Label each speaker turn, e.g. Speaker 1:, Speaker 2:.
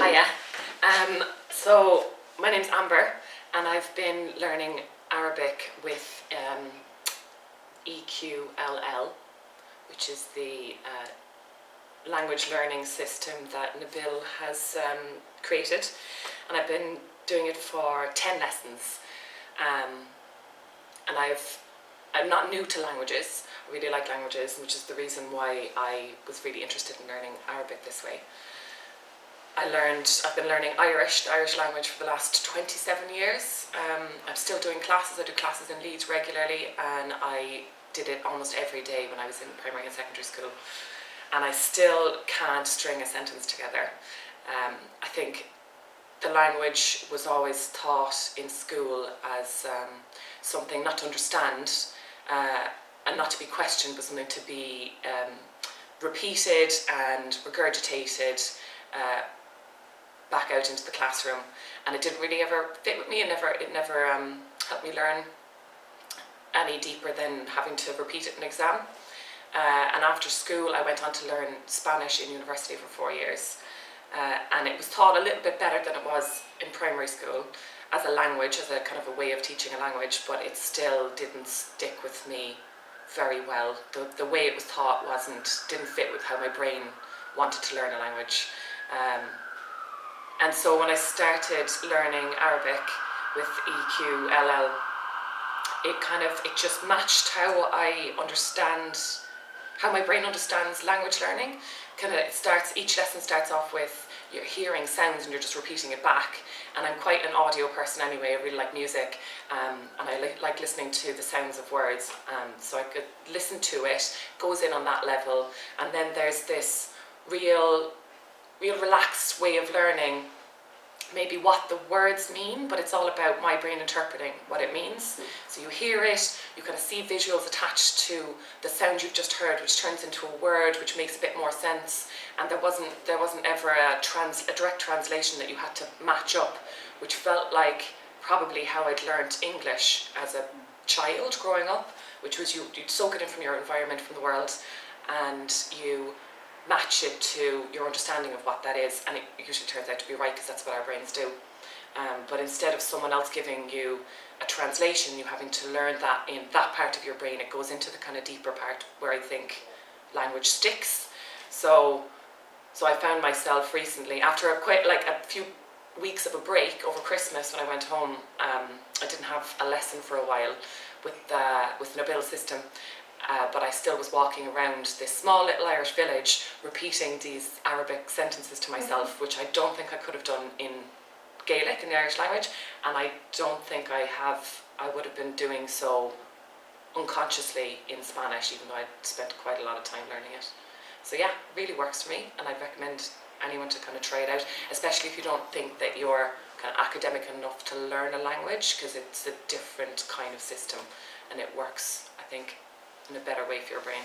Speaker 1: Hiya. So my name's Amber and I've been learning Arabic with EQLL, which is the language learning system that Nabil has created, and I've been doing it for 10 lessons. And I'm not new to languages. I really like languages, which is the reason why I was really interested in learning Arabic this way. I've been learning Irish, the Irish language, for the last 27 years. I'm still doing classes. I do classes in Leeds regularly, and I did it almost every day when I was in primary and secondary school. And I still can't string a sentence together. I think the language was always taught in school as something not to understand and not to be questioned, but something to be repeated and regurgitated back out into the classroom, and it didn't really ever fit with me. It never helped me learn any deeper than having to repeat it in an exam. And after school I went on to learn Spanish in university for 4 years, and it was taught a little bit better than it was in primary school as a language, as a kind of a way of teaching a language, but it still didn't stick with me very well. The way it was taught didn't fit with how my brain wanted to learn a language. And so when I started learning Arabic with EQLL, it just matched how my brain understands language learning. Each lesson starts off with you're hearing sounds and you're just repeating it back. And I'm quite an audio person anyway. I really like music, and I like listening to the sounds of words. So I could listen to it, goes in on that level, and then there's this real relaxed way of learning maybe what the words mean, but it's all about my brain interpreting what it means. So you hear it, you kind of see visuals attached to the sound you've just heard, which turns into a word which makes a bit more sense, and there wasn't ever a direct translation that you had to match up, which felt like probably how I'd learned English as a child growing up, which was you'd soak it in from your environment, from the world, and you match it to your understanding of what that is, and it usually turns out to be right because that's what our brains do. But instead of someone else giving you a translation, you having to learn that in that part of your brain, it goes into the kind of deeper part where I think language sticks. So I found myself recently, after a few weeks of a break over Christmas when I went home, I didn't have a lesson for a while with Nabil's system. But I still was walking around this small little Irish village repeating these Arabic sentences to myself, which I don't think I could have done in Gaelic, in the Irish language, and I don't think I would have been doing so unconsciously in Spanish, even though I'd spent quite a lot of time learning it. So yeah, it really works for me, and I'd recommend anyone to kind of try it out, especially if you don't think that you're kind of academic enough to learn a language, because it's a different kind of system and it works, I think, in a better way for your brain.